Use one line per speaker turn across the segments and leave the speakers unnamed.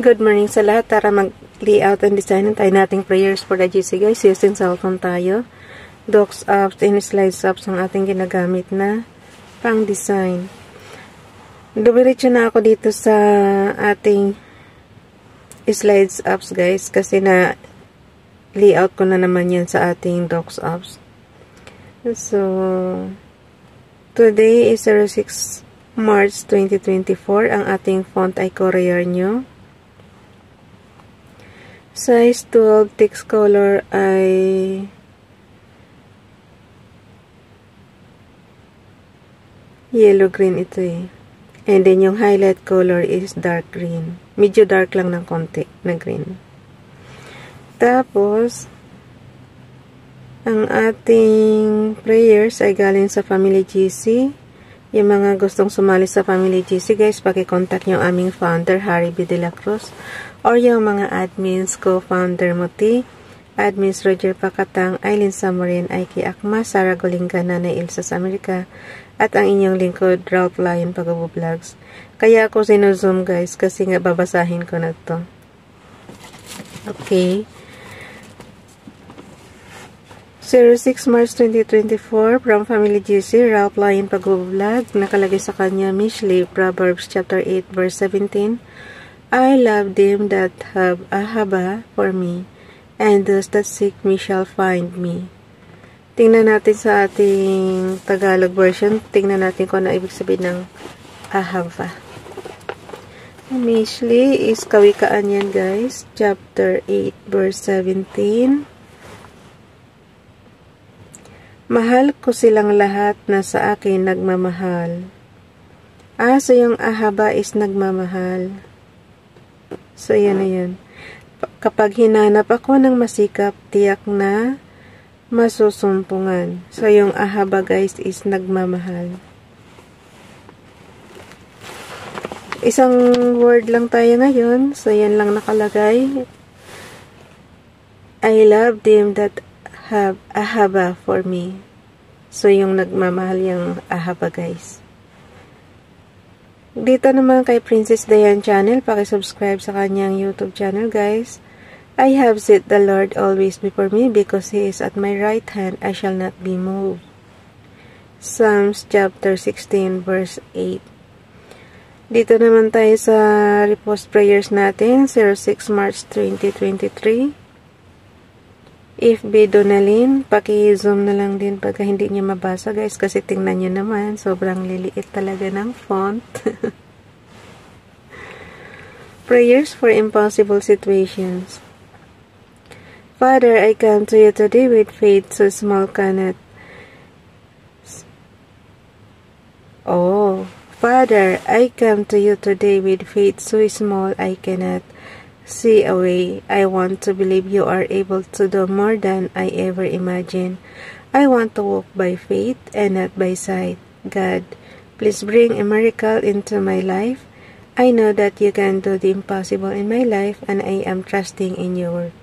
Good morning sa lahat. Tara mag-layout and design tayo nating prayers for the GC guys. Using cellphone tayo. Docs apps and slides apps ang ating ginagamit na pang design. Dumiretso na ako dito sa ating slides apps guys. Kasi na layout ko na naman yan sa ating docs apps. So, today is 06 March 2024. Ang ating font ay Courier nyo. Size 12, text color ay yellow-green ito eh. And then yung highlight color is dark green. Medyo dark lang ng konti na green. Tapos, ang ating prayers ay galing sa Family GC. Yung mga gustong sumali sa Family GC guys, paki-contact nyo aming founder, Harry B. De La Cruz. Or yung mga admins, co-founder Muti, admins Roger Pacatang, Aileen Samorin, Aiki Akma, Sarah Golinga, Nanay Ilsa sa Amerika, at ang inyong lingkod, Ralph Lion Pag-Vlogs. Kaya ako sino-zoom guys, kasi nga babasahin ko na to. Okay. 06 March 2024, from Family GC, Ralph Lion Pag-Vlog, nakalagay sa kanya, Mishley, Proverbs chapter 8, verse 17, I love them that have a haba for me, and those that seek me shall find me. Tingnan natin sa ating Tagalog version. Tingnan natin kung ano ibig sabihin ng ahava. Mishley is kawikaan yan guys. Chapter 8 verse 17. Mahal ko silang lahat na sa akin nagmamahal. So yung ahaba is nagmamahal. So, yan na yan. Kapag hinanap ako ng masikap, tiyak na masusumpungan. So, yung ahaba guys is nagmamahal. Isang word lang tayo ngayon. So, yan lang nakalagay. I love them that have ahaba for me. So, yung nagmamahal yung ahaba guys. Dito naman kay Princess Diane Channel, paki-subscribe sa kanyang YouTube channel guys. I have set the Lord always before me because He is at my right hand, I shall not be moved. Psalms chapter 16 verse 8. Dito naman tayo sa repost prayers natin, 06 March 2023. FB Donalyn, paki-zoom na lang din pagka hindi niya mabasa guys kasi tingnan nyo naman, sobrang liliit talaga ng font. Prayers for impossible situations. Father, I come to you today with faith so small cannot. Father, I come to you today with faith so small I cannot see a way. I want to believe you are able to do more than I ever imagined. I want to walk by faith and not by sight. God, please bring a miracle into my life. I know that you can do the impossible in my life and I am trusting in your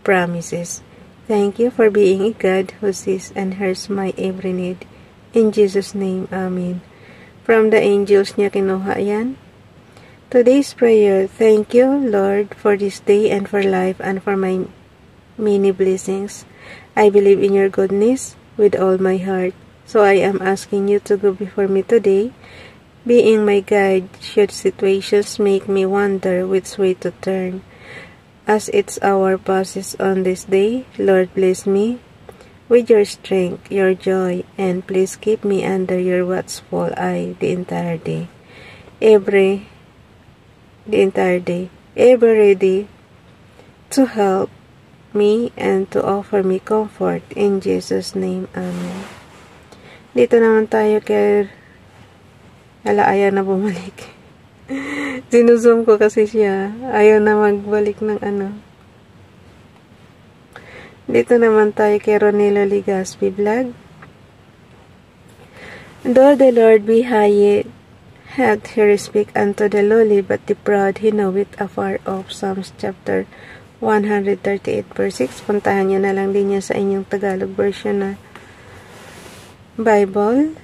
promises. Thank you for being a God who sees and hears my every need. In Jesus' name, Amen. From the angels niya kinuha yan. Today's prayer, thank you, Lord, for this day and for life and for my many blessings. I believe in your goodness with all my heart. So I am asking you to go before me today, being my guide should situations make me wonder which way to turn. As it's our process on this day, Lord, bless me with your strength, your joy, and please keep me under your watchful eye the entire day. Ever ready to help me and to offer me comfort. In Jesus' name, Amen. Dito naman tayo kay ayaw na bumalik. Sinuzoom ko kasi siya. Ayaw na magbalik ng ano. Dito naman tayo kay Ronelo Ligaspi Vlog. Though the Lord be high, hath he respect unto the lowly, but the proud he knoweth afar off. Psalms chapter 138 verse 6. Puntahan nyo na lang din yan sa inyong Tagalog version na Bible.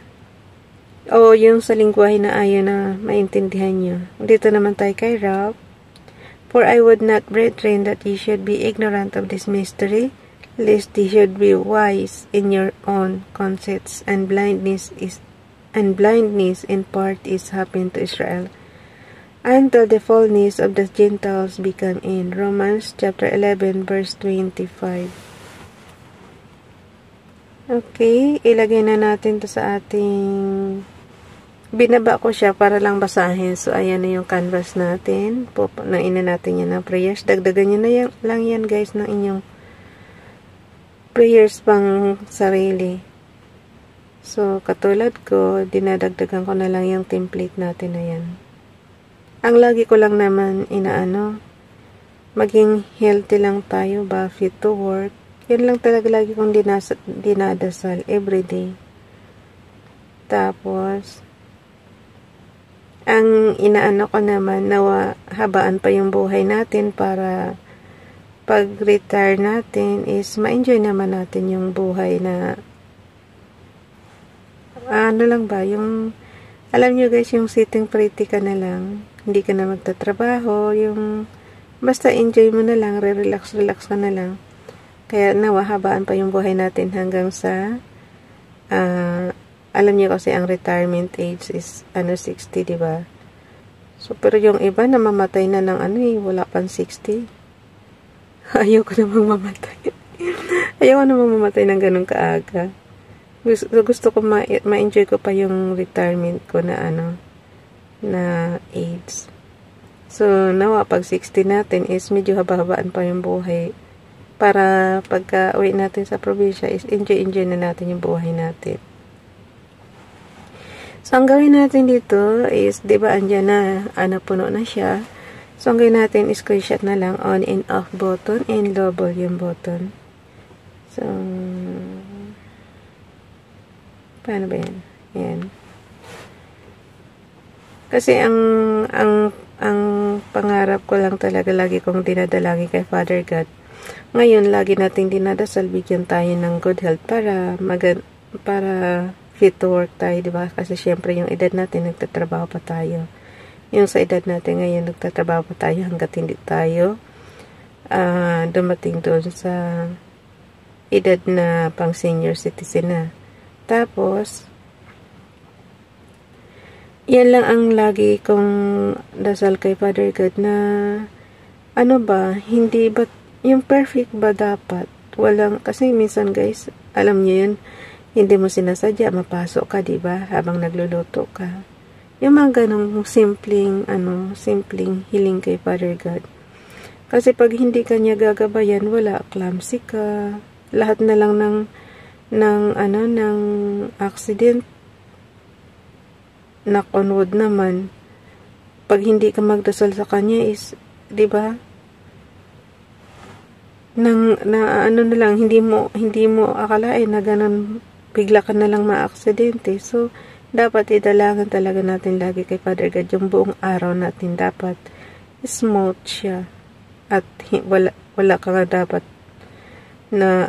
O yung sa lingwahe na ayaw na maintindihan nyo. Dito naman tayo kay Ralph. For I would not, brethren, that ye should be ignorant of this mystery, lest ye should be wise in your own conceits, and blindness in part is happened to Israel, until the fullness of the Gentiles become in. Romans chapter 11 verse 25. Okay, ilagay na natin to sa ating, binaba ko siya para lang basahin. So, ayan na yung canvas natin. Naina natin yan ng prayers. Dagdagan nyo na lang yan guys ng inyong prayers pang sarili. So, katulad ko, dinadagdagan ko na lang yung template natin na yan. Ang lagi ko lang naman inaano, maging healthy lang tayo ba, fit to work. Yan lang talaga lagi kong dinadasal everyday. Tapos, ang inaano ko naman, nawa habaan pa yung buhay natin para pag-retire natin is ma-enjoy naman natin yung buhay na ano lang ba, yung alam nyo guys, yung sitting pretty ka na lang, hindi ka na magtatrabaho, yung basta enjoy mo na lang, relax ka na lang. Kaya nawahabaan pa yung buhay natin hanggang sa alam niyo kasi ang retirement age is 60, di ba? So pero yung iba na mamatay na ng wala pang 60. Ayoko namang mamatay. Ayoko namang mamatay ng ganun kaaga. Gusto ko ma-enjoy ko pa yung retirement ko na na age. So nawa pag 60 natin is medyo haba-habaan pa yung buhay. Para pagka uwi natin sa probinsya is enjoy na natin yung buhay natin. So, ang gawin natin dito is, di ba, andyan na, puno na siya. So, ang gawin natin is screenshot na lang on and off button and low volume button. So, paano ba yan? Yan. Kasi ang pangarap ko lang talaga, lagi kong dinadalangin kay Father God. Ngayon, lagi nating dinadasal, bigyan tayo ng good health para fit to work tayo, diba? Kasi syempre yung edad natin, nagtatrabaho pa tayo. Yung sa edad natin ngayon, nagtatrabaho pa tayo hanggat hindi tayo dumating doon sa edad na pang senior citizen na. Tapos, yan lang ang lagi kong dasal kay Father God na hindi ba yung perfect ba dapat? Walang, kasi minsan guys, alam niyo yun, hindi mo sinasadya, mapasok ka, diba? Habang nagluluto ka. Yung mga ganong simpleng hiling kay Father God. Kasi pag hindi ka niya gagabayan, wala, clumsy ka, lahat na lang ng accident, knock on wood naman. Pag hindi ka magdasal sa kanya is, diba? Hindi mo akalain na ganun, bigla ka na lang ma-aksidente. So, dapat idalagan talaga natin lagi kay Father God. Yung buong araw natin dapat smooth siya. At wala ka nga dapat na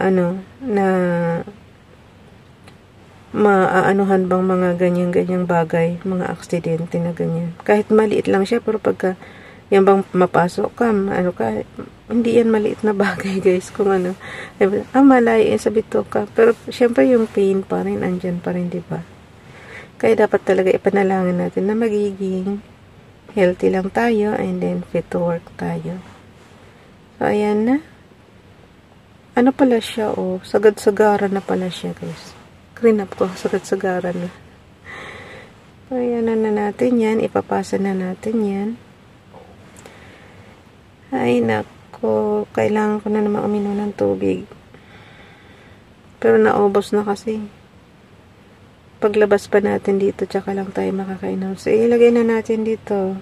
maaanuhan bang mga ganyang bagay, mga aksidente na ganyan. Kahit maliit lang siya, pero pagka yan bang mapasok ka, hindi yan maliit na bagay guys, kung malayo sa bito ka, pero syempre yung pain pa rin, andyan pa rin, diba? Kaya dapat talaga ipanalangin natin na magiging healthy lang tayo, and then fit to work tayo. So ayan na, pala siya, sagad-sagaran na pala siya guys. Clean up ko, sagad-sagaran na. So ayan na natin yan, ipapasa na natin yan. Ay nako, kailangan ko na naman uminom ng tubig. Pero naubos na kasi. Paglabas pa natin dito, tsaka lang tayo makakainom. So, ilagay na natin dito.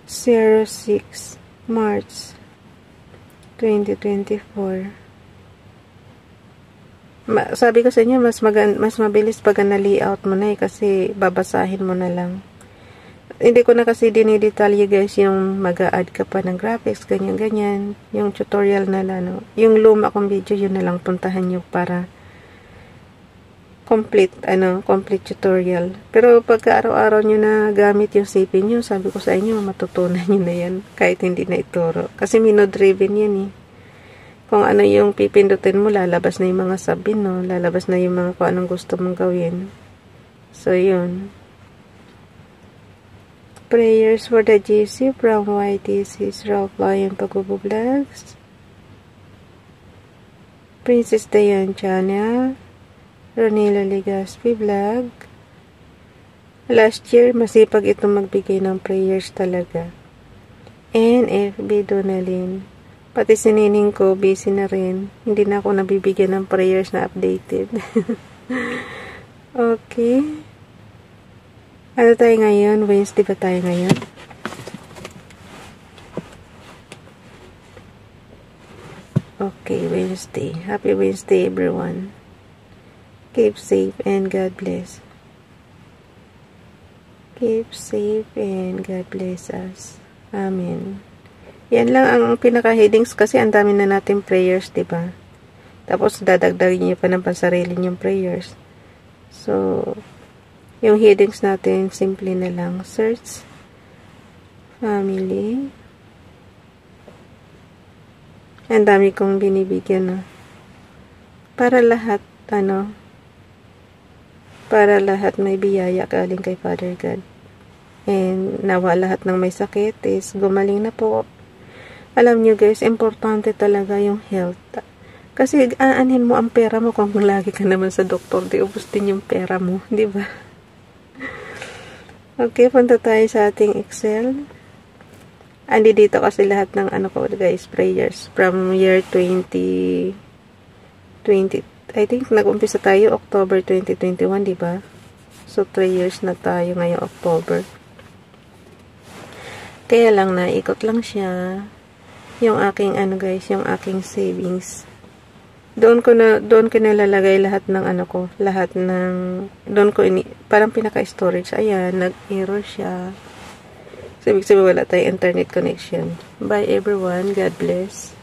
06 March 2024. Sabi ko sa inyo, mas mabilis pag na-layout mo na kasi babasahin mo na lang. Hindi ko na kasi dinidetalye guys yung mag-a-add ka pa ng graphics, ganyan-ganyan. Yung tutorial na lang, Yung luma kong video, yun na lang puntahan nyo para complete tutorial. Pero pagka araw-araw nyo na gamit yung CP nyo, sabi ko sa inyo, matutunan nyo na yan, kahit hindi na ituro. Kasi mino-driven yan eh. Kung ano yung pipindutin mo, lalabas na yung mga sabi, no? Lalabas na yung mga kung anong gusto mong gawin. So, yun. Prayers for the GC from YTC's Ralph Lion Pagubublags. Princess Dayan Channel. Ronila Legaspi Vlog. Last year, masipag itong magbigay ng prayers talaga. And FB Donalyn. Pati si nining ko, busy na rin. Hindi na ako nabibigyan ng prayers na updated. Okay. Ano tayo ngayon? Wednesday ba tayo ngayon? Okay, Wednesday. Happy Wednesday, everyone. Keep safe and God bless. Keep safe and God bless us. Amen. Yan lang ang pinaka-headings kasi ang dami na natin prayers, diba? Tapos dadagdagin niyo pa ng pansarili niyong prayers. So, yung headings natin, simple na lang. Search, family. Ang dami kong binibigyan, no? Para lahat, para lahat may biyaya galing kay Father God. And nawa lahat ng may sakit is gumaling na po. Alam nyo guys, importante talaga yung health. Kasi aanhin mo ang pera mo kung lagi ka naman sa doktor, di ubos din yung pera mo, di ba? Okay, punta tayo sa ating Excel. Andi dito kasi lahat ng ko guys, prayers from year 2020. I think nag-umpisa tayo October 2021, di ba? So 3 years na tayo ngayong October. Kaya lang naikot lang siya yung aking guys, yung aking savings. Doon ko nalalagay lahat ng lahat ng parang pinaka-storage. Ayan, nag-error siya. So, ibig sabihin wala tayong internet connection. Bye everyone. God bless.